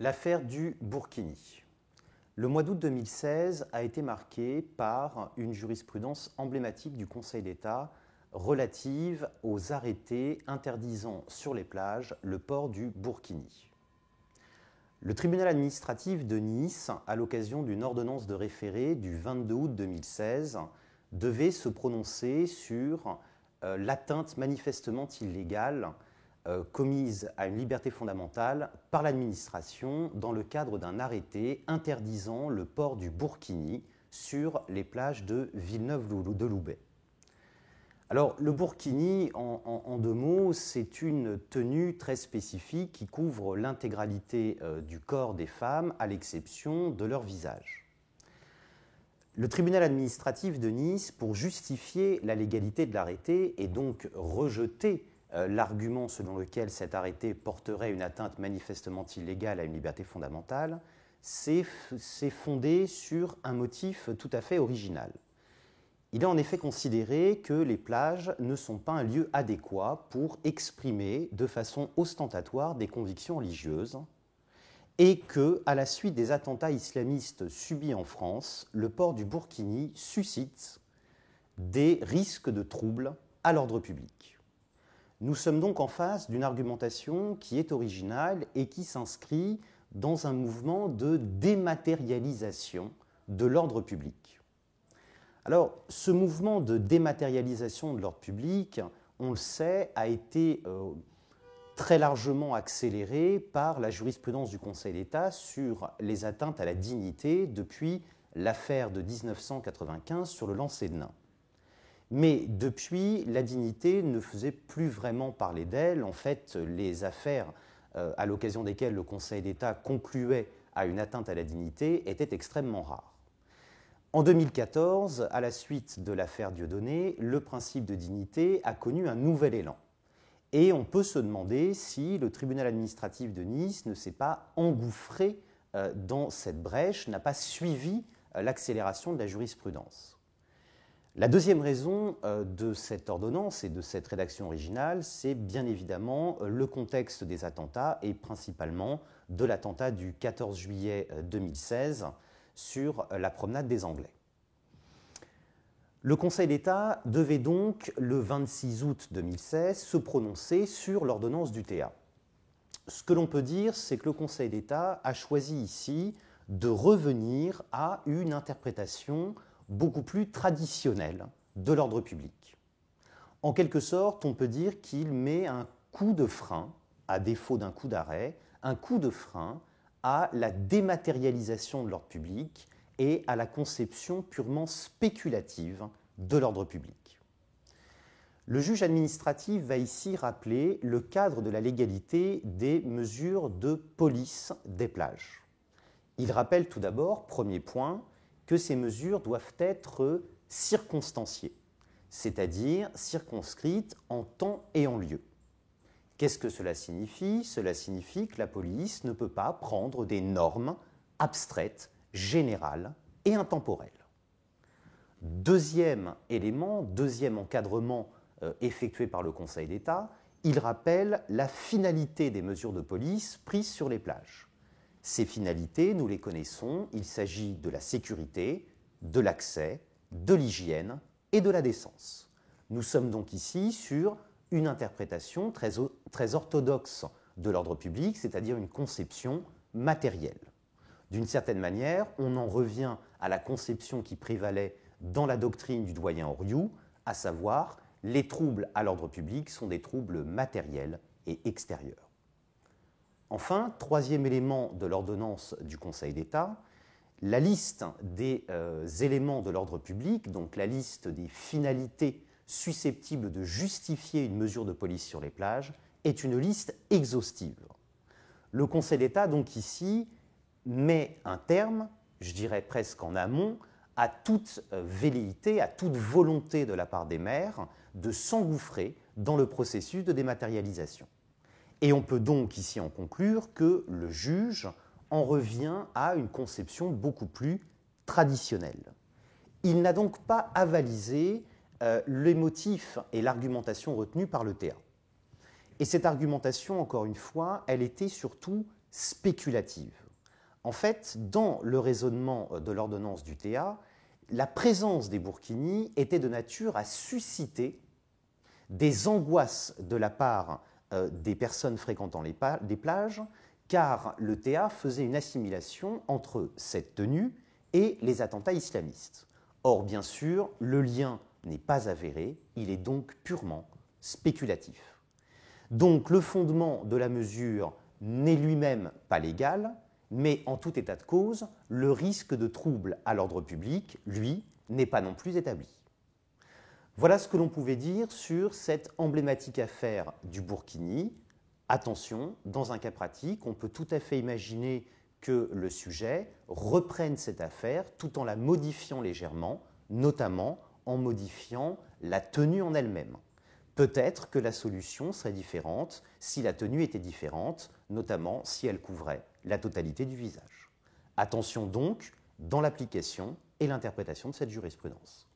L'affaire du Burkini. Le mois d'août 2016 a été marqué par une jurisprudence emblématique du Conseil d'État relative aux arrêtés interdisant sur les plages le port du burkini. Le tribunal administratif de Nice, à l'occasion d'une ordonnance de référé du 22 août 2016, devait se prononcer sur l'atteinte manifestement illégale commise à une liberté fondamentale par l'administration dans le cadre d'un arrêté interdisant le port du burkini sur les plages de Villeneuve-de-Loubet. Alors, le burkini, en deux mots, c'est une tenue très spécifique qui couvre l'intégralité du corps des femmes, à l'exception de leur visage. Le tribunal administratif de Nice, pour justifier la légalité de l'arrêté et donc rejeter l'argument selon lequel cet arrêté porterait une atteinte manifestement illégale à une liberté fondamentale, s'est fondé sur un motif tout à fait original. Il a en effet considéré que les plages ne sont pas un lieu adéquat pour exprimer de façon ostentatoire des convictions religieuses et que, à la suite des attentats islamistes subis en France, le port du burkini suscite des risques de troubles à l'ordre public. Nous sommes donc en face d'une argumentation qui est originale et qui s'inscrit dans un mouvement de dématérialisation de l'ordre public. Alors, ce mouvement de dématérialisation de l'ordre public, on le sait, a été très largement accéléré par la jurisprudence du Conseil d'État sur les atteintes à la dignité depuis l'affaire de 1995 sur le lancer de nains. Mais depuis, la dignité ne faisait plus vraiment parler d'elle. En fait, les affaires à l'occasion desquelles le Conseil d'État concluait à une atteinte à la dignité étaient extrêmement rares. En 2014, à la suite de l'affaire Dieudonné, le principe de dignité a connu un nouvel élan. Et on peut se demander si le tribunal administratif de Nice ne s'est pas engouffré dans cette brèche, n'a pas suivi l'accélération de la jurisprudence. La deuxième raison de cette ordonnance et de cette rédaction originale, c'est bien évidemment le contexte des attentats et principalement de l'attentat du 14 juillet 2016 sur la promenade des Anglais. Le Conseil d'État devait donc, le 26 août 2016, se prononcer sur l'ordonnance du TA. Ce que l'on peut dire, c'est que le Conseil d'État a choisi ici de revenir à une interprétation beaucoup plus traditionnelle de l'ordre public. En quelque sorte, on peut dire qu'il met un coup de frein, à défaut d'un coup d'arrêt, un coup de frein à la dématérialisation de l'ordre public et à la conception purement spéculative de l'ordre public. Le juge administratif va ici rappeler le cadre de la légalité des mesures de police des plages. Il rappelle tout d'abord, premier point, que ces mesures doivent être circonstanciées, c'est-à-dire circonscrites en temps et en lieu. Qu'est-ce que cela signifie ? Cela signifie que la police ne peut pas prendre des normes abstraites, générales et intemporelles. Deuxième élément, deuxième encadrement effectué par le Conseil d'État, il rappelle la finalité des mesures de police prises sur les plages. Ces finalités, nous les connaissons, il s'agit de la sécurité, de l'accès, de l'hygiène et de la décence. Nous sommes donc ici sur une interprétation très orthodoxe de l'ordre public, c'est-à-dire une conception matérielle. D'une certaine manière, on en revient à la conception qui prévalait dans la doctrine du doyen Oriou, à savoir les troubles à l'ordre public sont des troubles matériels et extérieurs. Enfin, troisième élément de l'ordonnance du Conseil d'État, la liste des éléments de l'ordre public, donc la liste des finalités susceptibles de justifier une mesure de police sur les plages, est une liste exhaustive. Le Conseil d'État, donc ici, met un terme, je dirais presque en amont, à toute velléité, à toute volonté de la part des maires de s'engouffrer dans le processus de dématérialisation. Et on peut donc ici en conclure que le juge en revient à une conception beaucoup plus traditionnelle. Il n'a donc pas avalisé les motifs et l'argumentation retenus par le TA. Et cette argumentation, encore une fois, elle était surtout spéculative. En fait, dans le raisonnement de l'ordonnance du TA, la présence des burkinis était de nature à susciter des angoisses de la part des personnes fréquentant les plages, car le TA faisait une assimilation entre cette tenue et les attentats islamistes. Or, bien sûr, le lien n'est pas avéré, il est donc purement spéculatif. Donc, le fondement de la mesure n'est lui-même pas légal, mais en tout état de cause, le risque de trouble à l'ordre public, lui, n'est pas non plus établi. Voilà ce que l'on pouvait dire sur cette emblématique affaire du burkini. Attention, dans un cas pratique, on peut tout à fait imaginer que le sujet reprenne cette affaire tout en la modifiant légèrement, notamment en modifiant la tenue en elle-même. Peut-être que la solution serait différente si la tenue était différente, notamment si elle couvrait la totalité du visage. Attention donc dans l'application et l'interprétation de cette jurisprudence.